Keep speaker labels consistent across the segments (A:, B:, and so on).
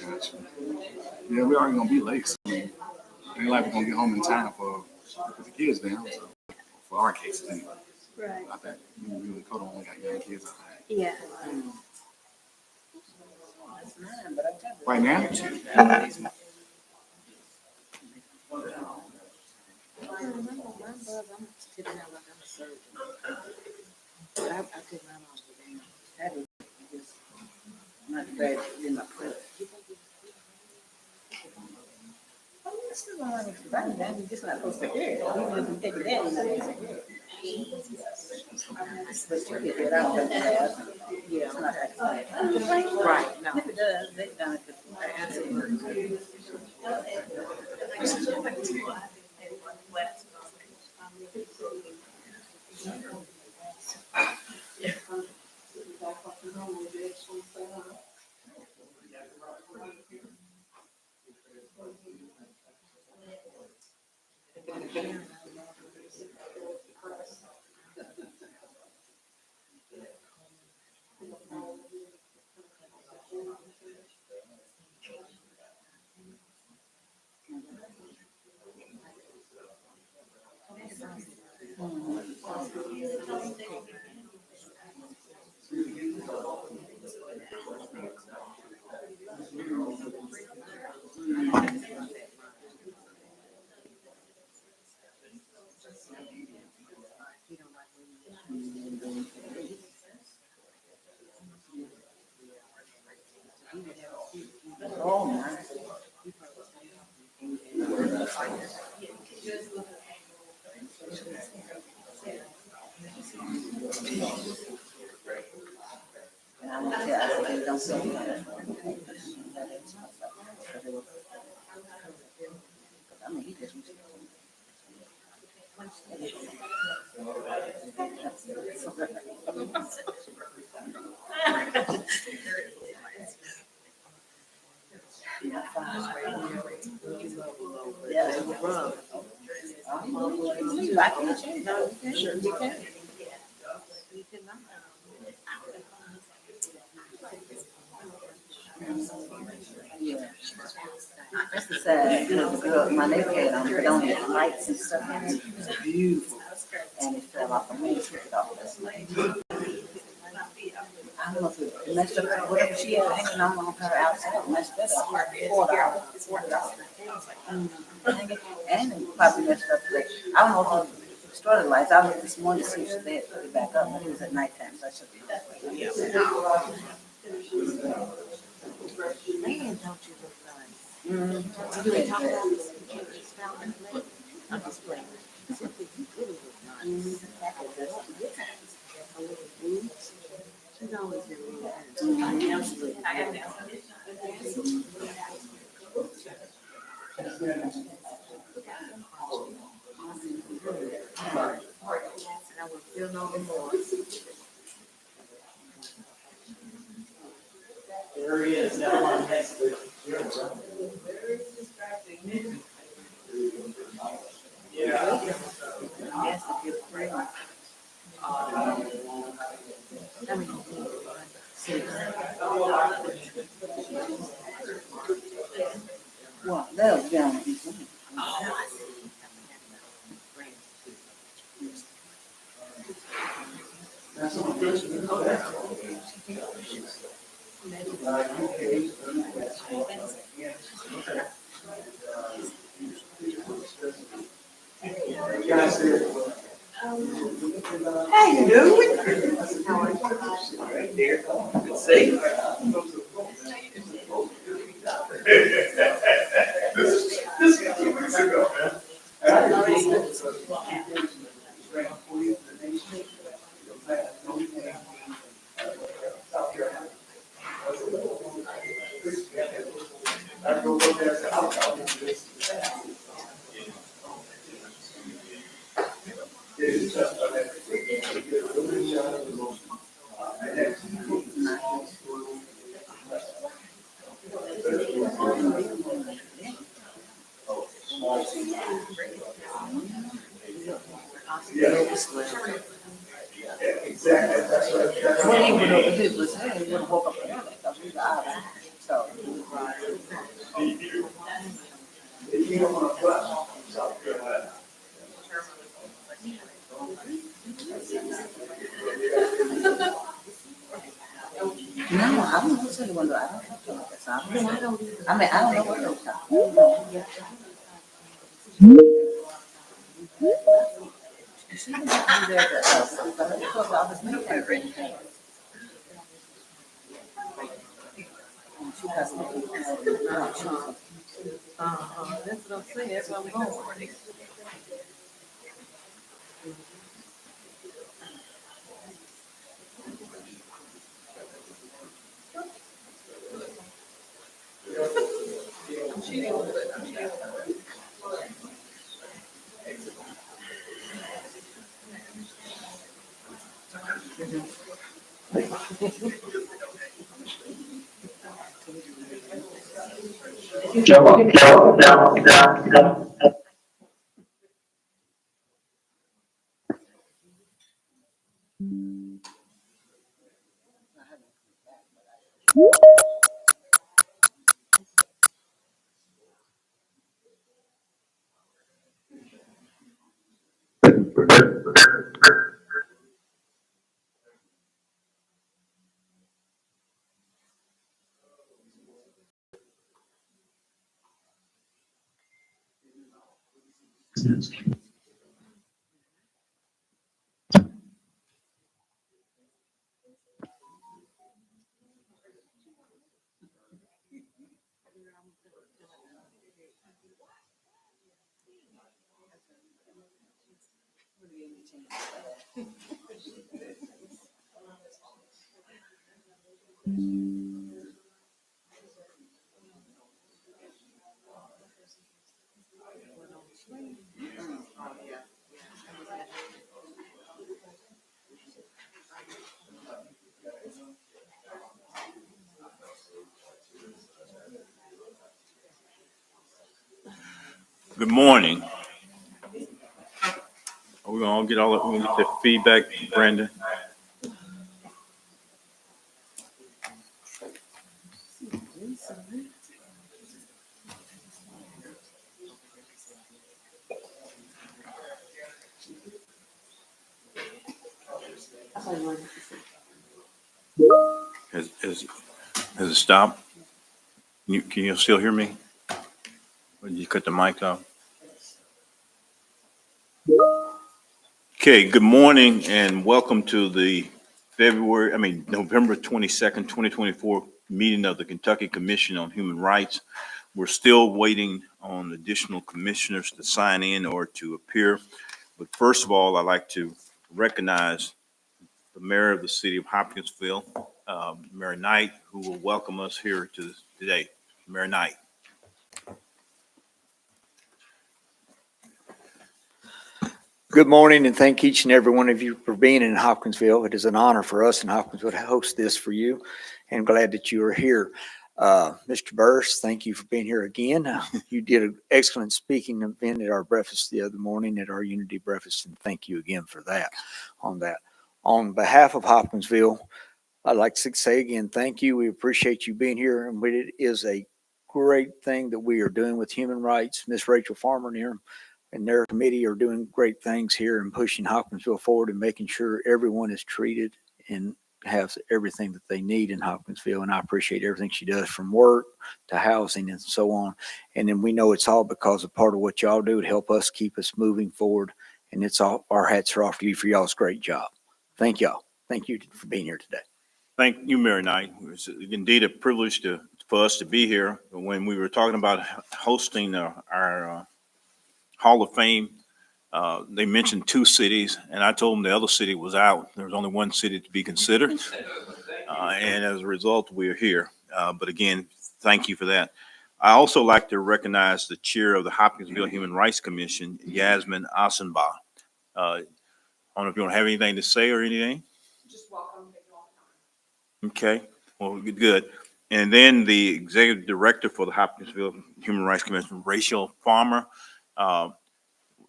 A: Gotcha. Yeah, we already gonna be late. So ain't like we're gonna get home in time for put the kids down. So for our cases anyway.
B: Right.
A: I think we really could only got young kids out
B: Yeah.
A: right now.
C: Right, no. If it does, they've done it before. Absolutely. Oh, my. And I'm gonna tell, I said, don't say that. I mean, he just. Yeah, it was rough. I can change that. Sure, you can. Yeah. That's the sad, you know, the girl, my neighbor had on the lights and stuff, and it was beautiful. And it fell off, and we took it off. I don't know if it messed up, whatever she had hanging on her outside, messed that up. And it probably messed up today. I don't know if it started lights. I looked this morning to see if they had put it back up, but it was at nighttime, so I should be that way. Man, don't you look nice? Mm-hmm. Do we talk about this? I'm just playing. Simply, you really look nice. She's always been really nice. Absolutely. I have now. And I will feel no remorse.
D: There he is. That one has to. Yeah.
C: Yes, if you're free. I mean, well, that was down.
D: How you doing? Right there. Good see. This is 2 weeks ago, man.
C: What he would have did was, hey, he would have woke up early because we were out. So No, I don't know what's in the window. I don't have to look at something. I mean, I don't know what they're talking about. She can be there to us, but let me go to all this meeting. She has to be.
B: That's what I'm saying, that's what I'm going for.
E: Good morning. We're gonna get the feedback, Brandon. Has it stopped? Can you still hear me? Or did you cut the mic off? Okay, good morning and welcome to the November 22nd, 2024 meeting of the Kentucky Commission on Human Rights. We're still waiting on additional commissioners to sign in or to appear. But first of all, I'd like to recognize the mayor of the city of Hopkinsville, Mayor Knight, who will welcome us here today. Mayor Knight.
F: Good morning, and thank each and every one of you for being in Hopkinsville. It is an honor for us in Hopkinsville to host this for you, and glad that you are here. Mr. Burris, thank you for being here again. You did an excellent speaking event at our breakfast the other morning at our Unity breakfast, and thank you again for that. On behalf of Hopkinsville, I'd like to say again, thank you. We appreciate you being here, and it is a great thing that we are doing with human rights. Miss Rachel Farmer and their committee are doing great things here and pushing Hopkinsville forward and making sure everyone is treated and has everything that they need in Hopkinsville. And I appreciate everything she does, from work to housing and so on. And then we know it's all because of part of what y'all do to help us keep us moving forward. And it's all, our hats are off to you for y'all's great job. Thank y'all. Thank you for being here today.
E: Thank you, Mayor Knight. It's indeed a privilege for us to be here. When we were talking about hosting our Hall of Fame, they mentioned 2 cities, and I told them the other city was out. There was only one city to be considered. And as a result, we are here. But again, thank you for that. I also like to recognize the chair of the Hopkinsville Human Rights Commission, Yasmin Asenbach. I don't know if you don't have anything to say or anything.
B: Just welcome.
E: Okay, well, good. And then the executive director for the Hopkinsville Human Rights Commission, Rachel Farmer,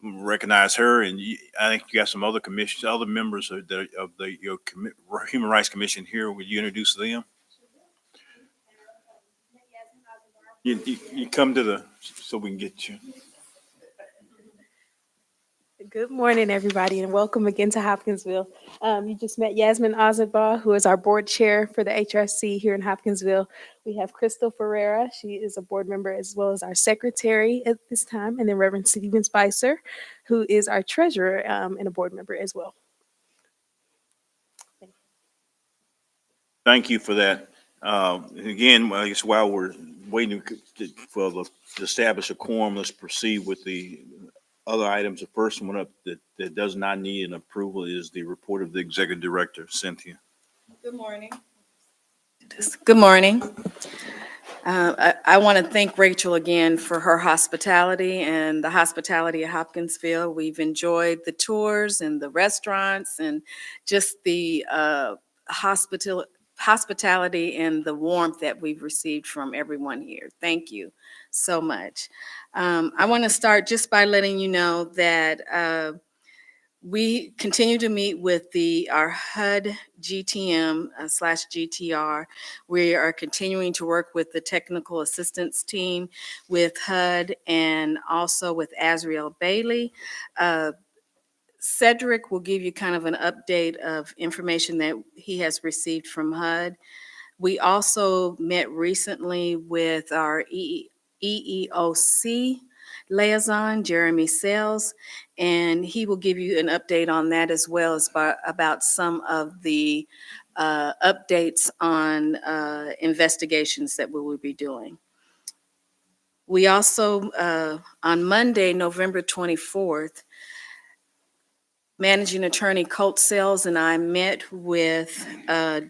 E: recognize her, and I think you got some other commissions, other members of your Human Rights Commission here. Would you introduce them? You come to the, so we can get you.
G: Good morning, everybody, and welcome again to Hopkinsville. You just met Yasmin Ozadbaugh, who is our board chair for the HRC here in Hopkinsville. We have Crystal Ferreira. She is a board member as well as our secretary at this time, and then Reverend Stephen Spicer, who is our treasurer and a board member as well.
E: Thank you for that. Again, I guess while we're waiting to establish a quorum, let's proceed with the other items. The first one up that does not need an approval is the report of the executive director, Cynthia.
B: Good morning. Good morning. I want to thank Rachel again for her hospitality and the hospitality of Hopkinsville. We've enjoyed the tours and the restaurants and just the hospitality and the warmth that we've received from everyone here. Thank you so much. I want to start just by letting you know that we continue to meet with our HUD GTM / GTR. We are continuing to work with the technical assistance team with HUD and also with Azriel Bailey. Cedric will give you kind of an update of information that he has received from HUD. We also met recently with our EEOC liaison, Jeremy Sales, and he will give you an update on that as well as about some of the updates on investigations that we will be doing. We also, on Monday, November 24th, Managing Attorney Colt Sales and I met with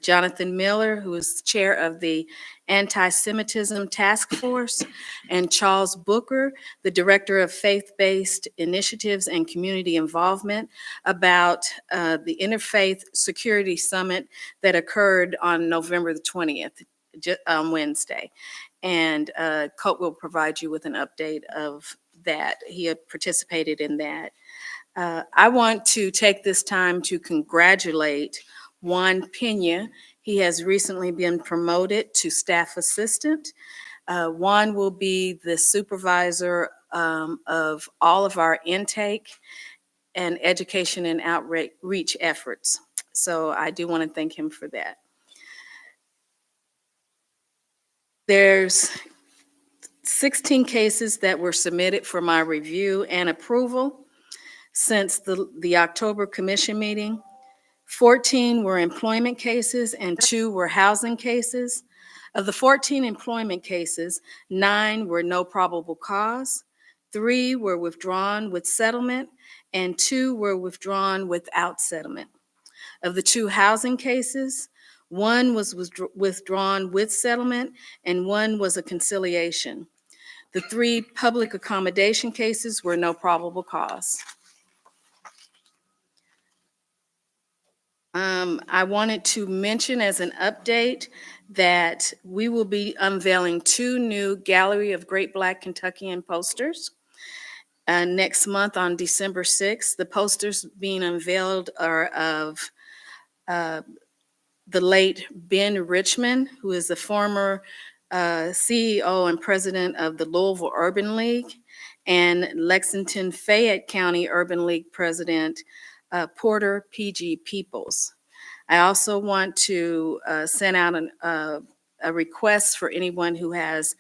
B: Jonathan Miller, who is chair of the Anti-Semitism Task Force, and Charles Booker, the director of Faith-Based Initiatives and Community Involvement, about the Interfaith Security Summit that occurred on November the 20th, on Wednesday. And Colt will provide you with an update of that. He had participated in that. I want to take this time to congratulate Juan Pena. He has recently been promoted to staff assistant. Juan will be the supervisor of all of our intake and education and outreach efforts. So I do want to thank him for that. There's 16 cases that were submitted for my review and approval since the October commission meeting. 14 were employment cases and 2 were housing cases. Of the 14 employment cases, 9 were no probable cause, 3 were withdrawn with settlement, and 2 were withdrawn without settlement. Of the 2 housing cases, 1 was withdrawn with settlement and 1 was a conciliation. The 3 public accommodation cases were no probable cause. I wanted to mention as an update that we will be unveiling 2 new Gallery of Great Black Kentuckian posters next month on December 6th. The posters being unveiled are of the late Ben Richmond, who is the former CEO and president of the Louisville Urban League, and Lexington Fayette County Urban League president, Porter P.G. Peoples. I also want to send out a request for anyone who has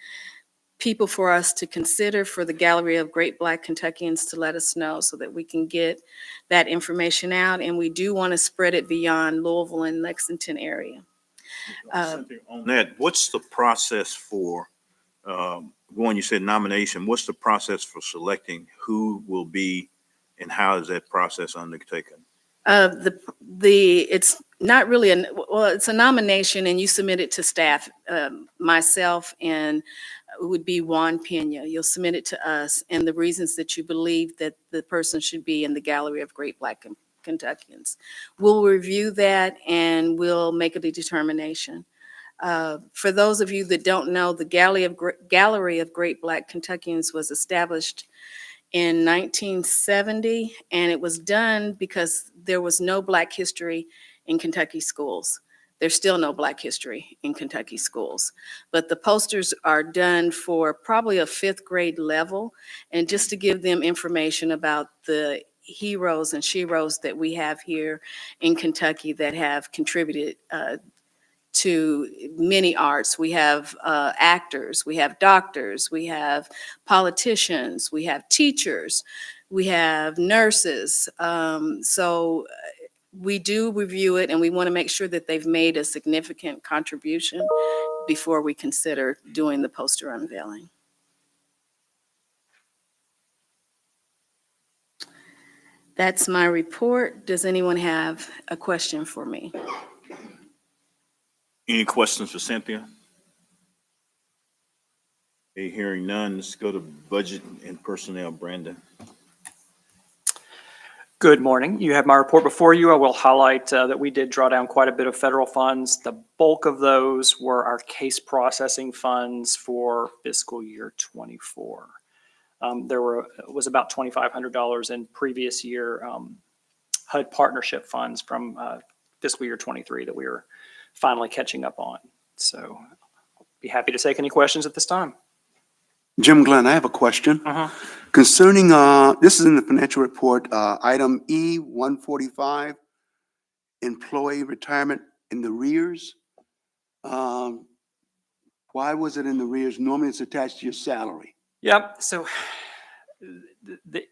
B: people for us to consider for the Gallery of Great Black Kentuckians to let us know so that we can get that information out. And we do want to spread it beyond Louisville and Lexington area.
E: On that, what's the process for, one, you said nomination, what's the process for selecting who will be and how is that process undertaken?
B: It's not really it's a nomination and you submit it to staff, myself, and it would be Juan Pena. You'll submit it to us and the reasons that you believe that the person should be in the Gallery of Great Black Kentuckians. We'll review that and we'll make a determination. For those of you that don't know, the Gallery of Great Black Kentuckians was established in 1970, and it was done because there was no Black history in Kentucky schools. there's still no Black history in Kentucky schools. But the posters are done for probably a 5th grade level, and just to give them information about the heroes and sheroes that we have here in Kentucky that have contributed to many arts. We have actors, we have doctors, we have politicians, we have teachers, we have nurses. So we do review it, and we want to make sure that they've made a significant contribution before we consider doing the poster unveiling. That's my report. Does anyone have a question for me?
E: Any questions for Cynthia? Okay, hearing none, let's go to budget and personnel. Brandon.
H: Good morning. You have my report before you. I will highlight that we did draw down quite a bit of federal funds. The bulk of those were our case processing funds for fiscal year 24. There was about $2,500 in previous year HUD partnership funds from fiscal year 23 that we were finally catching up on. So I'll be happy to take any questions at this time.
I: Jim Glenn, I have a question concerning, this is in the financial report, item E-145, employee retirement in the rears. Why was it in the rears? Normally it's attached to your salary.
H: Yep. So the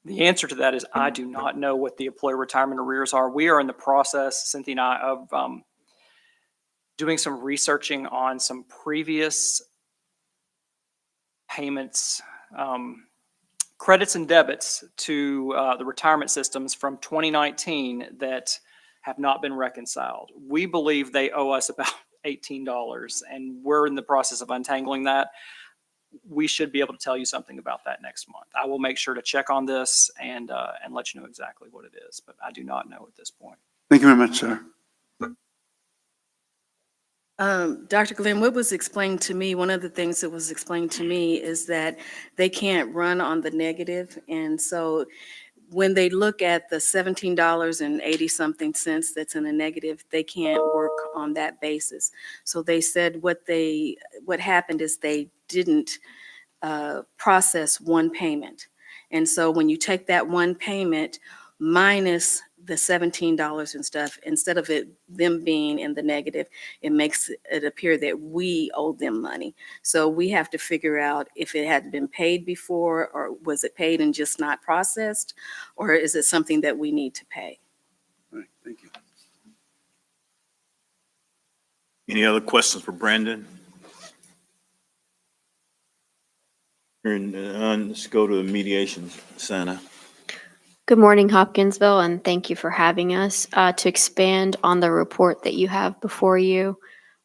H: answer to that is I do not know what the employee retirement arrears are. We are in the process, Cynthia and I, of doing some researching on some previous payments, credits and debits to the retirement systems from 2019 that have not been reconciled. We believe they owe us about $18, and we're in the process of untangling that. We should be able to tell you something about that next month. I will make sure to check on this and let you know exactly what it is, but I do not know at this point.
I: Thank you very much, sir.
B: Dr. Glenn, what was explained to me, one of the things that was explained to me is that they can't run on the negative. And so when they look at the $17.80-something that's in the negative, they can't work on that basis. So they said what happened is they didn't process one payment. And so when you take that one payment minus the $17 and stuff, instead of them being in the negative, it makes it appear that we owe them money. So we have to figure out if it had been paid before, or was it paid and just not processed, or is it something that we need to pay?
I: All right, thank you.
E: Any other questions for Brandon? Hearing none, let's go to mediation. Santa.
J: Good morning, Hopkinsville, and thank you for having us. To expand on the report that you have before you,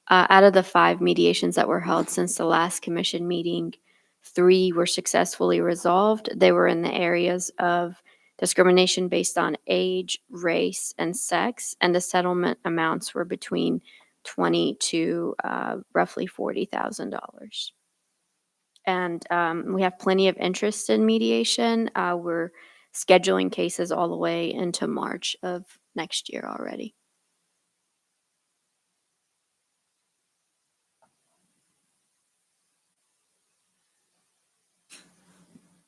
J: out of the 5 mediations that were held since the last commission meeting, 3 were successfully resolved. They were in the areas of discrimination based on age, race, and sex, and the settlement amounts were between $20,000 to roughly $40,000. And we have plenty of interest in mediation. We're scheduling cases all the way into March of next year already.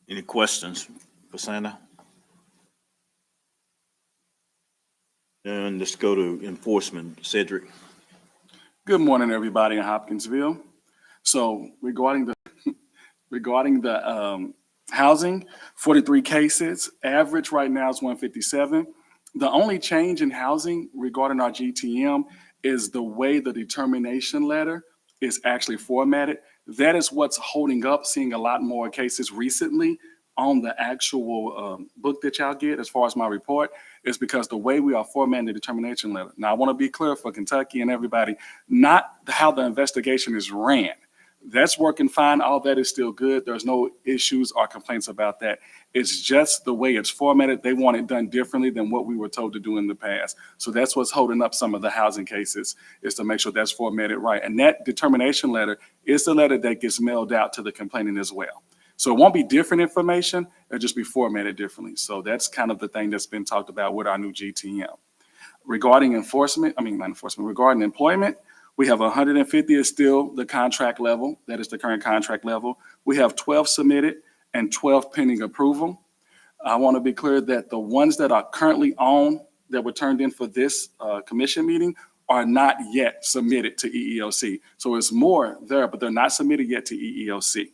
E: Any questions for Santa? And let's go to enforcement. Cedric.
A: Good morning, everybody in Hopkinsville. So regarding the housing, 43 cases, average right now is 157. The only change in housing regarding our GTM is the way the determination letter is actually formatted. That is what's holding up seeing a lot more cases recently on the actual book that y'all get as far as my report, is because the way we are formatting the determination letter. Now, I want to be clear for Kentucky and everybody, not how the investigation is ran. That's working fine. All that is still good. There's no issues or complaints about that. It's just the way it's formatted. They want it done differently than what we were told to do in the past. So that's what's holding up some of the housing cases, is to make sure that's formatted right. And that determination letter is the letter that gets mailed out to the complainant as well. So it won't be different information. It'll just be formatted differently. So that's kind of the thing that's been talked about with our new GTM. Regarding regarding employment, we have 150 is still the contract level. That is the current contract level. We have 12 submitted and 12 pending approval. I want to be clear that the ones that are currently on, that were turned in for this commission meeting, are not yet submitted to EEOC. So it's more there, but they're not submitted yet to EEOC.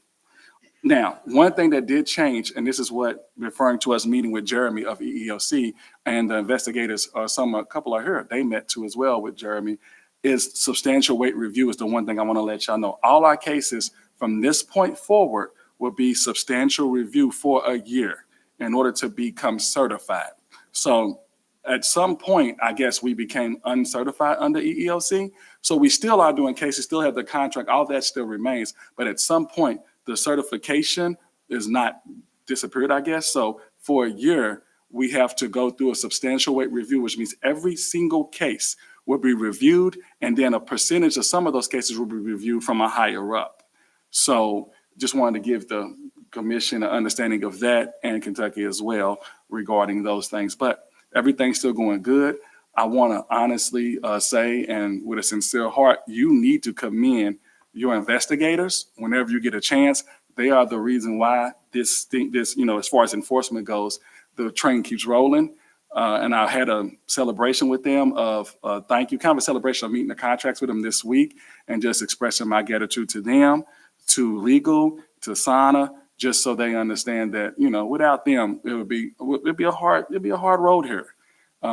A: Now, one thing that did change, and this is what referring to us meeting with Jeremy of EEOC, and the investigators, a couple are here, they met too as well with Jeremy, is substantial weight review is the one thing I want to let y'all know. All our cases from this point forward will be substantial review for a year in order to become certified. So at some point, I guess we became uncertified under EEOC. So we still are doing cases, still have the contract, all that still remains. But at some point, the certification is not disappeared, I guess. So for a year, we have to go through a substantial weight review, which means every single case will be reviewed, and then a percentage of some of those cases will be reviewed from a higher up. So just wanted to give the commission an understanding of that, and Kentucky as well, regarding those things. But everything's still going good. I want to honestly say, and with a sincere heart, you need to commend your investigators whenever you get a chance. They are the reason why this, as far as enforcement goes, the train keeps rolling. And I had a celebration with them of thank you, kind of a celebration of meeting the contracts with them this week and just expressing my gratitude to them, to legal, to Sana, just so they understand that, without them, it'd be a hard road here.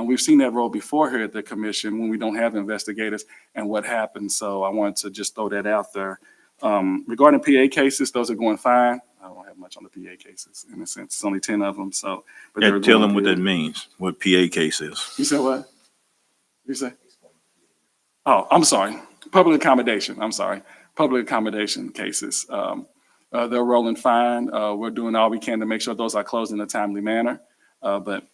A: We've seen that road before here at the commission when we don't have investigators and what happens. So I wanted to just throw that out there. Regarding PA cases, those are going fine. I don't have much on the PA cases in a sense. It's only 10 of them. So, but
E: Yeah,
A: they're
E: tell
A: going
E: them what
A: good.
E: that means, what PA case is.
A: You said what? You say? Oh, I'm sorry. Public accommodation. I'm sorry. Public accommodation cases. They're rolling fine. We're doing all we can to make sure those are closed in a timely manner. But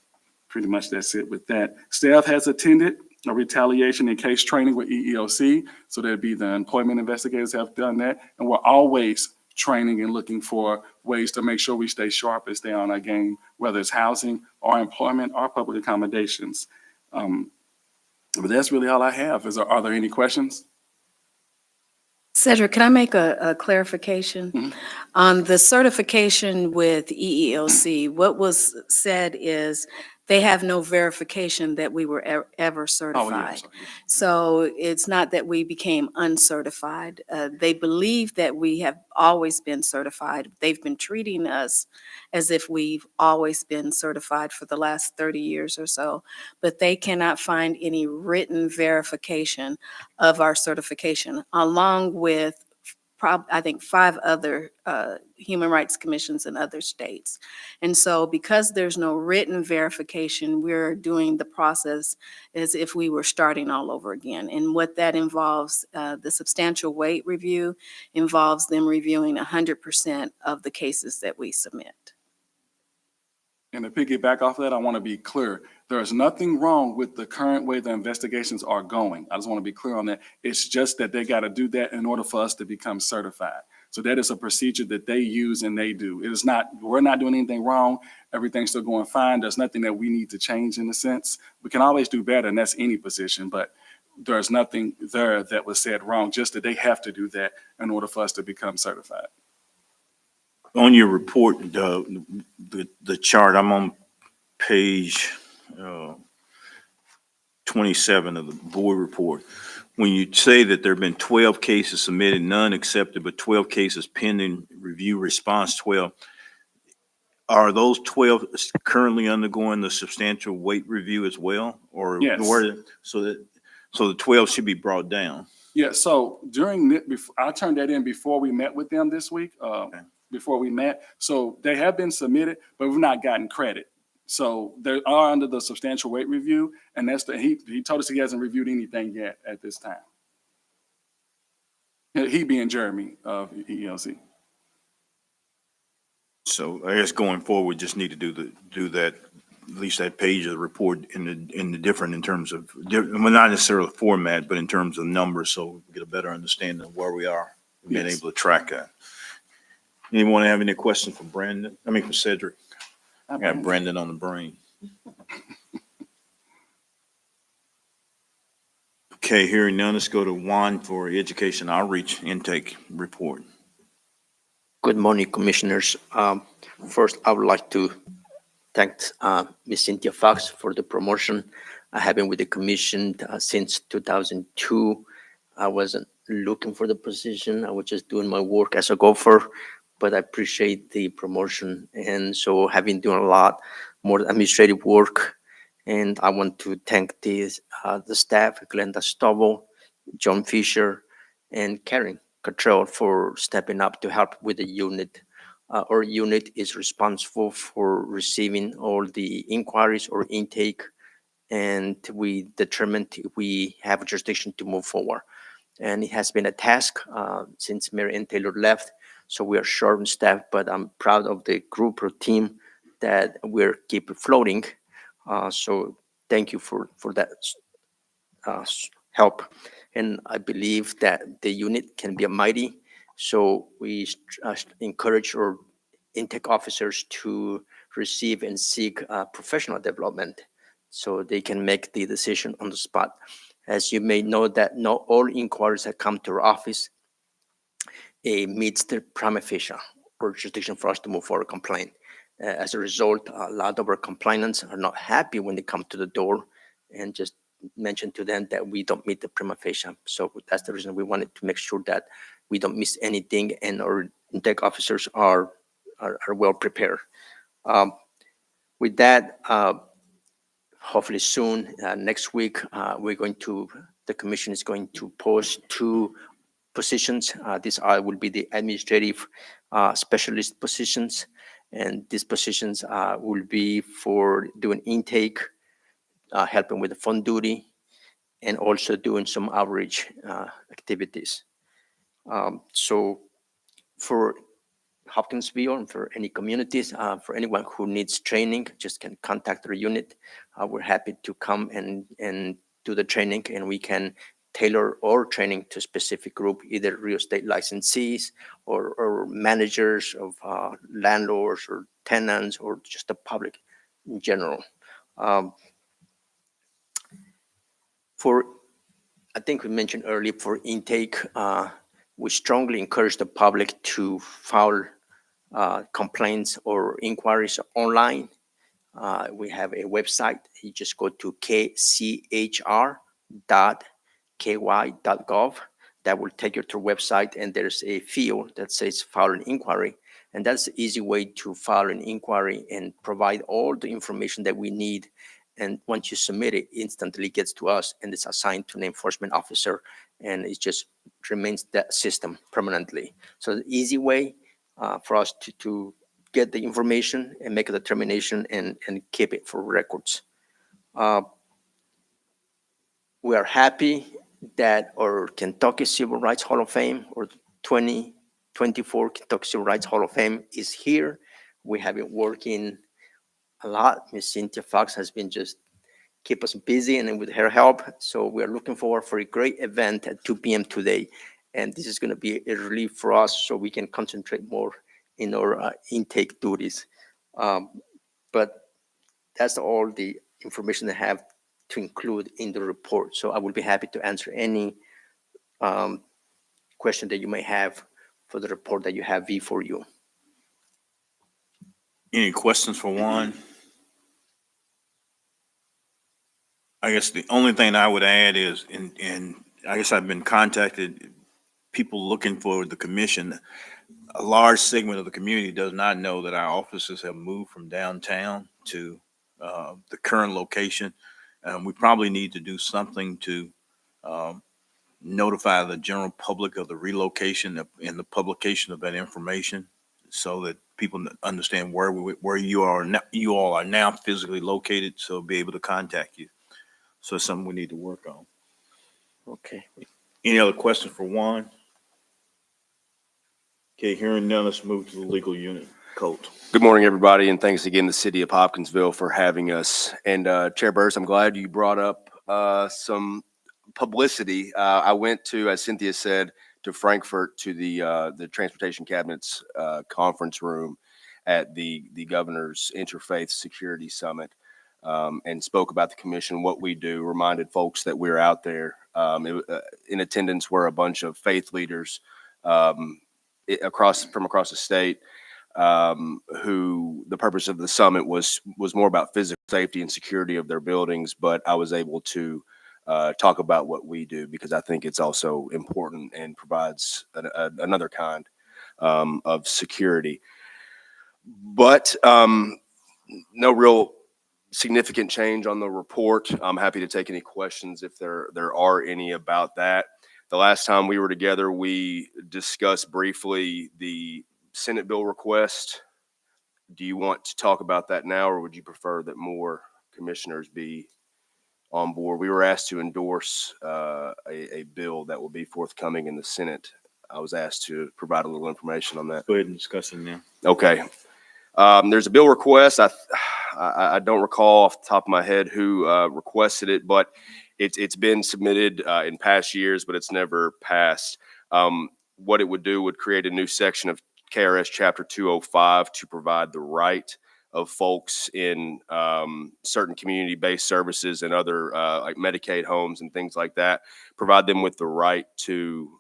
A: pretty much that's it with that. Staff has attended a retaliation in case training with EEOC. So there'd be the employment investigators have done that. And we're always training and looking for ways to make sure we stay sharp and stay on our game, whether it's housing or employment or public accommodations. But that's really all I have. Are there any questions?
B: Cedric, can I make a clarification?
A: Mhm.
B: On the certification with EEOC, what was said is they have no verification that we were ever
A: Oh, yeah, I'm
B: certified.
A: sorry.
B: So it's not that we became uncertified. They believe that we have always been certified. They've been treating us as if we've always been certified for the last 30 years or so, but they cannot find any written verification of our certification, along with I think 5 other human rights commissions in other states. And so because there's no written verification, we're doing the process as if we were starting all over again. And what that involves, the substantial weight review involves them reviewing 100% of the cases that we submit.
A: And to piggyback off that, I want to be clear. There is nothing wrong with the current way the investigations are going. I just want to be clear on that. It's just that they got to do that in order for us to become certified. So that is a procedure that they use and they do. It is not, we're not doing anything wrong. Everything's still going fine. There's nothing that we need to change in a sense. We can always do better, and that's any position, but there's nothing there that was said wrong, just that they have to do that in order for us to become certified.
E: On your report, the chart, I'm on page 27 of the board report. When you say that there have been 12 cases submitted, none accepted, but 12 cases pending review, response 12, are those 12 currently undergoing the substantial weight review as well? Or
A: Yes.
E: so the 12 should be brought down?
A: Yeah, so I turned that in before we met with them this week, before we met. So they have been submitted, but we've not gotten credit. So they are under the substantial weight review, and he told us he hasn't reviewed anything yet at this time. He being Jeremy of EEOC.
E: So I guess going forward, we just need to do that, at least that page of the report in the different, in terms of, well, not necessarily format, but in terms of numbers, so we get a better understanding of where we are, being
A: Yes.
E: able to track that. Anyone have any questions for Brandon? I mean, for Cedric? I got Brandon on the brain. Okay, hearing none, let's go to Juan for Education Outreach Intake Report.
K: Good morning, Commissioners. First, I would like to thank Ms. Cynthia Fox for the promotion. I have been with the Commission since 2002. I wasn't looking for the position. I was just doing my work as a golfer, but I appreciate the promotion. And so having done a lot more administrative work, and I want to thank the staff, Glenda Stovall, John Fisher, and Karen Cottrell for stepping up to help with the unit. Our unit is responsible for receiving all the inquiries or intake, and we determined if we have jurisdiction to move forward. And it has been a task since Mary Ann Taylor left, so we are short on staff, but I'm proud of the group or team that we're keep floating. So thank you for that help. And I believe that the unit can be a mighty. So we encourage our intake officers to receive and seek professional development so they can make the decision on the spot. As you may know that not all inquiries that come to our office meets the prima facie or jurisdiction for us to move forward a complaint. As a result, a lot of our complainants are not happy when they come to the door and just mention to them that we don't meet the prima facie. So that's the reason we wanted to make sure that we don't miss anything and our intake officers are well prepared. With that, hopefully soon, next week, the commission is going to post 2 positions. These will be the administrative specialist positions, and these positions will be for doing intake, helping with the phone duty, and also doing some outreach activities. So for Hopkinsville and for any communities, for anyone who needs training, just can contact our unit. We're happy to come and do the training, and we can tailor our training to a specific group, either real estate licensees or managers of landlords or tenants or just the public in general. I think we mentioned earlier for intake, we strongly encourage the public to file complaints or inquiries online. We have a website. You just go to kchr.ky.gov. That will take you to a website, and there's a field that says file an inquiry. And that's the easy way to file an inquiry and provide all the information that we need. And once you submit it, instantly gets to us and it's assigned to an enforcement officer, and it just remains that system permanently. So the easy way for us to get the information and make a determination and keep it for records. We are happy that our Kentucky Civil Rights Hall of Fame, or 2024 Kentucky Civil Rights Hall of Fame, is here. We have been working a lot. Ms. Cynthia Fox has been just keep us busy, and with her help. So we are looking forward for a great event at 2 p.m. today. And this is going to be a relief for us so we can concentrate more in our intake duties. But that's all the information I have to include in the report. So I will be happy to answer any question that you may have for the report that you have before you.
E: Any questions for Juan? I guess the only thing I would add is, and I guess I've been contacted, people looking for the commission. A large segment of the community does not know that our offices have moved from downtown to the current location. We probably need to do something to notify the general public of the relocation and the publication of that information, so that people understand where you all are now physically located, so be able to contact you. So it's something we need to work on.
K: Okay.
E: Any other questions for Juan? Okay, hearing none, let's move to the legal unit. Colt.
L: Good morning, everybody, and thanks again to the city of Hopkinsville for having us. And Chair Burris, I'm glad you brought up some publicity. I went to, as Cynthia said, to Frankfurt to the Transportation Cabinet's conference room at the Governor's Interfaith Security Summit. and spoke about the commission, what we do, reminded folks that we're out there. In attendance were a bunch of faith leaders from across the state, who the purpose of the summit was more about physical safety and security of their buildings, but I was able to talk about what we do because I think it's also important and provides another kind of security. But no real significant change on the report. I'm happy to take any questions if there are any about that. The last time we were together, we discussed briefly the Senate bill request. Do you want to talk about that now, or would you prefer that more commissioners be on board? We were asked to endorse a bill that will be forthcoming in the Senate. I was asked to provide a little information on that.
E: Go ahead and discuss it now.
L: Okay. There's a bill request. I don't recall off the top of my head who requested it, but it's been submitted in past years, but it's never passed. What it would do would create a new section of KRS Chapter 205 to provide the right of folks in certain community-based services and other like Medicaid homes and things like that, provide them with the right to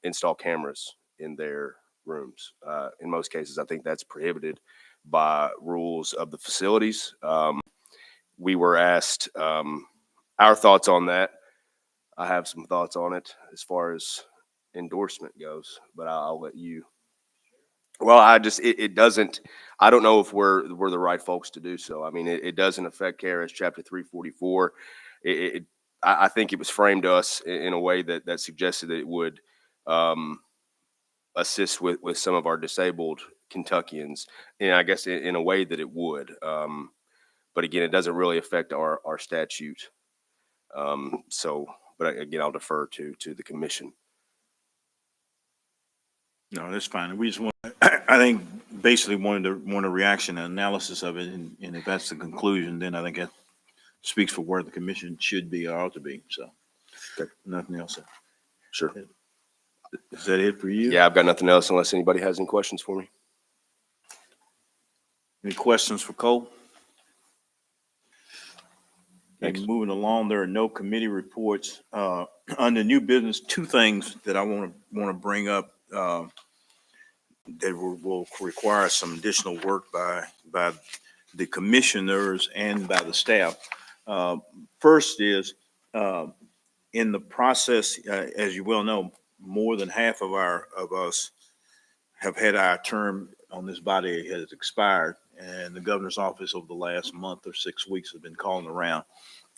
L: install cameras in their rooms. In most cases, I think that's prohibited by rules of the facilities. We were asked our thoughts on that. I have some thoughts on it as far as endorsement goes, but I'll let you. Well, it doesn't, I don't know if we're the right folks to do so. I mean, it doesn't affect KRS Chapter 344. I think it was framed to us in a way that suggested that it would assist with some of our disabled Kentuckians, and I guess in a way that it would. But again, it doesn't really affect our statute. But again, I'll defer to the commission.
E: No, that's fine. We just want, I think, basically want a reaction and analysis of it, and if that's the conclusion, then I think that speaks for where the commission should be or ought to be. So,
L: Okay.
E: Nothing else.
L: Sure.
E: Is that it for you?
L: Yeah, I've got nothing else unless anybody has any questions for me.
E: Any questions for Cole?
L: Thanks.
E: And moving along, there are no committee reports. Under new business, two things that I want to bring up that will require some additional work by the commissioners and by the staff. First is in the process, as you well know, more than half of us have had our term on this body has expired, and the governor's office over the last month or 6 weeks has been calling around,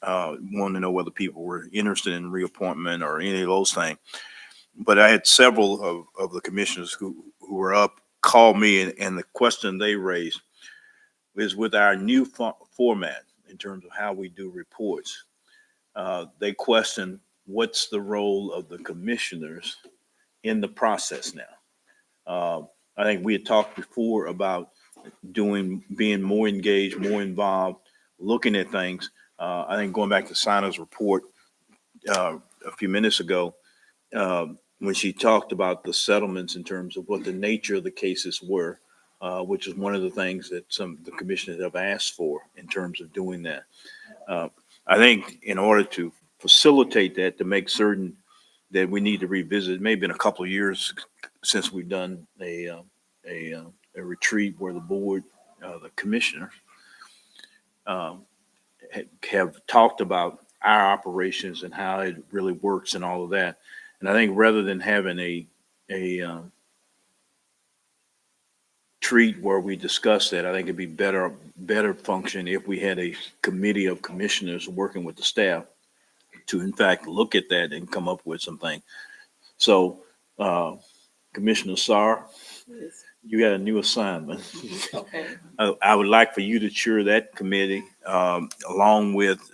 E: wanting to know whether people were interested in reappointment or any of those things. But I had several of the commissioners who were up call me, and the question they raised is with our new format in terms of how we do reports. They question what's the role of the commissioners in the process now. I think we had talked before about being more engaged, more involved, looking at things. I think going back to Sina's report a few minutes ago, when she talked about the settlements in terms of what the nature of the cases were, which is one of the things that some of the commissioners have asked for in terms of doing that. I think in order to facilitate that, to make certain that we need to revisit, maybe been a couple of years since we've done a retreat where the board, the commissioners, have talked about our operations and how it really works and all of that. And I think rather than having a treat where we discuss that, I think it'd be better function if we had a committee of commissioners working with the staff to in fact look at that and come up with something. So, Commissioner Sarr, you got a new assignment.
D: Okay.
E: I would like for you to chair that committee, along with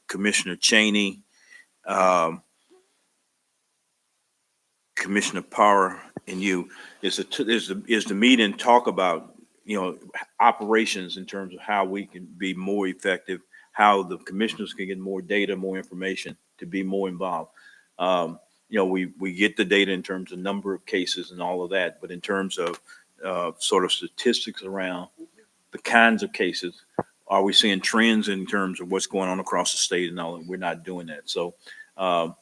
E: Commissioner Cheney, Commissioner Power, and you, is to meet and talk about, operations in terms of how we can be more effective, how the commissioners can get more data, more information to be more involved. We get the data in terms of number of cases and all of that, but in terms of sort of statistics around the kinds of cases, are we seeing trends in terms of what's going on across the state and all, and we're not doing that. So, I'm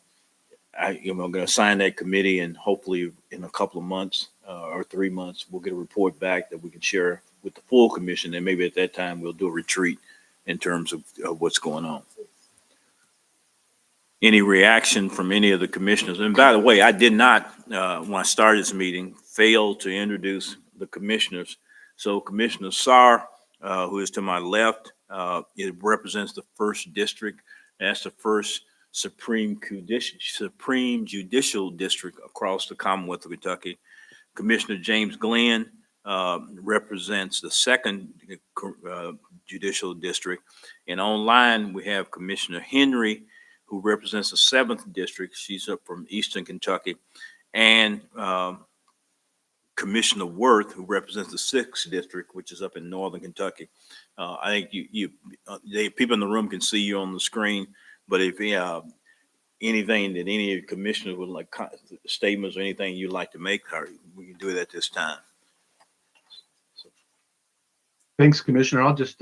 E: going to assign that committee, and hopefully in a couple of months or 3 months, we'll get a report back that we can share with the full commission. And maybe at that time, we'll do a retreat in terms of what's going on. Any reaction from any of the commissioners? And by the way, I did not, when I started this meeting, fail to introduce the commissioners. So Commissioner Sarr, who is to my left, it represents the 1st District. That's the first Supreme Judicial District across the Commonwealth of Kentucky. Commissioner James Glenn represents the 2nd Judicial District. And online, we have Commissioner Henry, who represents the 7th District. She's up from Eastern Kentucky. And Commissioner Worth, who represents the 6th District, which is up in Northern Kentucky. I think people in the room can see you on the screen, but if anything that any of the commissioners would like, statements or anything you'd like to make, we can do it at this time.
M: Thanks, Commissioner. I'll just,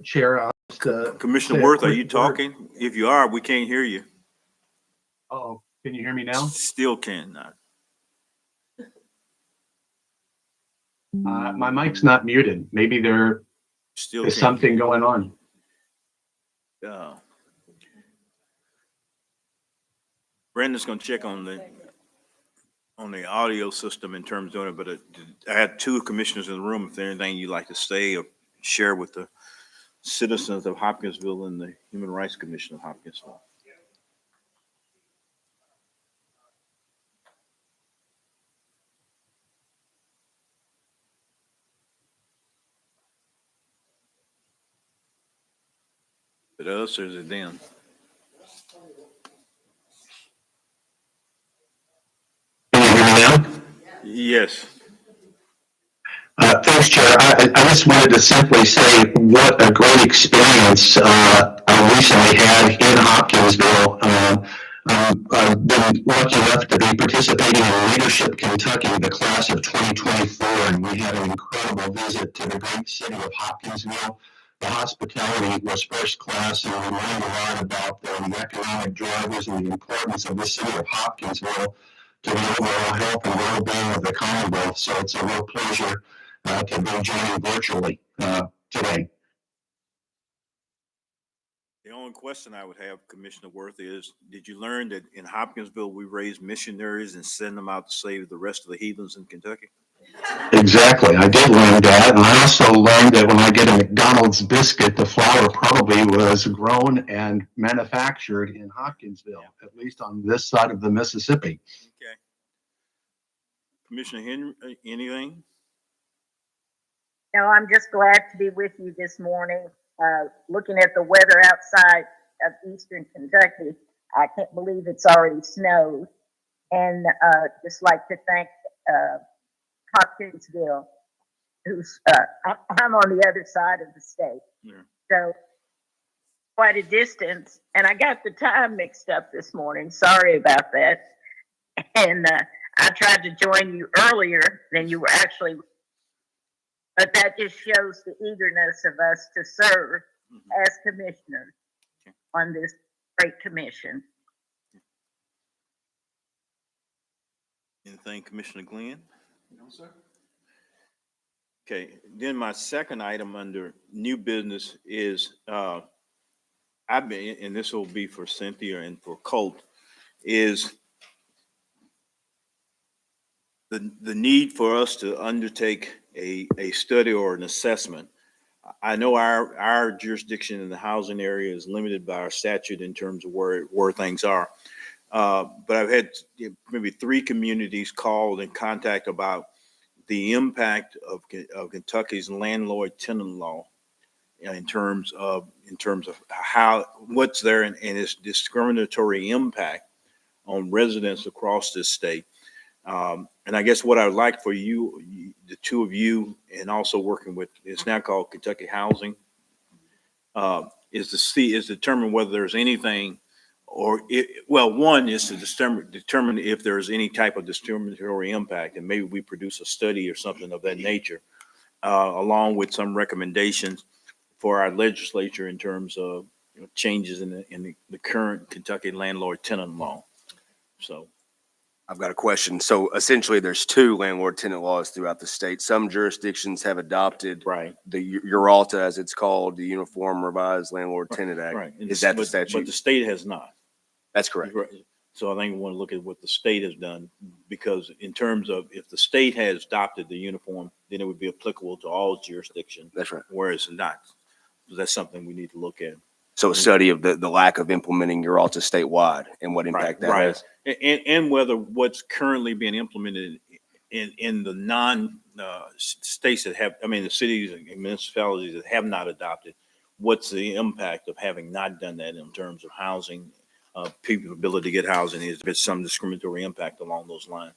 M: Chair, I'll just,
E: Commissioner
M: say a
E: Worth, are
M: quick
E: you
M: word.
E: talking? If you are, we can't hear you.
M: Oh, can you hear me now?
E: Still cannot.
M: My mic's not muted. Maybe there
E: Still
M: is
E: can't
M: something
E: hear
M: going on.
E: you. Brendan's going to check on the audio system in terms of it, but I had 2 commissioners in the room. If there's anything you'd like to say or share with the citizens of Hopkinsville and the Human Rights Commission of Hopkinsville. Is it us or is it them?
M: Can you hear me now?
E: Yes.
M: Thanks, Chair. I just wanted to simply say what a great experience I recently had in Hopkinsville. I've been lucky enough to be participating in Leadership Kentucky, the class of 2024, and we had an incredible visit to the great city of Hopkinsville. The hospitality was first class, and we learned a lot about the economic drivers and the importance of the city of Hopkinsville to the overall health and well-being of the Commonwealth. So it's a real pleasure to be joining virtually today.
E: The only question I would have, Commissioner Worth, is did you learn that in Hopkinsville we raise missionaries and send them out to save the rest of the heathens in Kentucky?
M: Exactly. I did learn that. And I also learned that when I get a McDonald's biscuit, the flour probably was grown and manufactured in Hopkinsville, at least on this side of the Mississippi.
E: Okay. Commissioner Henry, anything?
N: No, I'm just glad to be with you this morning. Looking at the weather outside of Eastern Kentucky, I can't believe it's already snowed. And just like to thank Hopkinsville, who's I'm on the other side of the state.
E: Yeah.
N: So quite a distance. And I got the time mixed up this morning. Sorry about that. And I tried to join you earlier than you were actually. But that just shows the eagerness of us to serve as commissioners on this great commission.
E: Anything, Commissioner Glenn? No, sir. Okay, then my second item under new business is I've been, and this will be for Cynthia and for Colt, is the need for us to undertake a study or an assessment. I know our jurisdiction in the housing area is limited by our statute in terms of where things are. But I've had maybe 3 communities called and contact about the impact of Kentucky's landlord-tenant law in terms of how what's there and its discriminatory impact on residents across this state. And I guess what I would like for you, the 2 of you, and also working with, it's now called Kentucky Housing, is determine whether there's anything, one is to determine if there's any type of discriminatory impact, and maybe we produce a study or something of that nature, along with some recommendations for our legislature in terms of changes in the current Kentucky landlord tenant law. So
L: I've got a question. So essentially, there's two landlord tenant laws throughout the state. Some jurisdictions have adopted
E: right,
L: the URALTA, as it's called, the Uniform Revised Landlord Tenant Act.
E: right.
L: Is that the
E: But
L: statute?
E: the state has not.
L: That's correct.
E: Right. So I think we want to look at what the state has done, because in terms of if the state has adopted the uniform, then it would be applicable to all jurisdictions,
L: That's right.
E: whereas not. So that's something we need to look at.
L: So a study of the lack of implementing URALTA statewide and what impact that has.
E: And whether what's currently being implemented in the states that have, I mean, the cities and municipalities that have not adopted, what's the impact of having not done that in terms of housing, people's ability to get housing? Is there some discriminatory impact along those lines?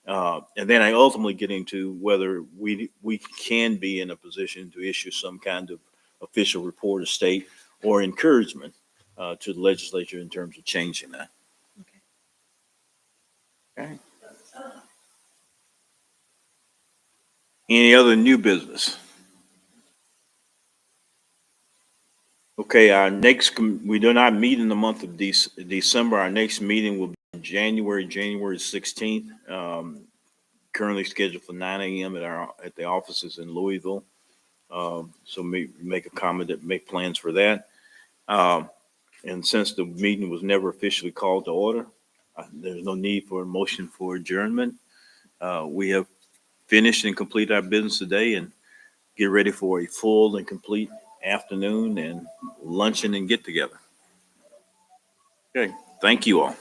E: And then I ultimately get into whether we can be in a position to issue some kind of official report of state or encouragement to the legislature in terms of changing that. Okay. Any other new business? Okay, our next, we do not meet in the month of December. Our next meeting will be in January 16th. Currently scheduled for 9 a.m. at the offices in Louisville. So make a comment that make plans for that. And since the meeting was never officially called to order, there's no need for a motion for adjournment. We have finished and completed our business today and get ready for a full and complete afternoon and luncheon and get together. Okay, thank you all.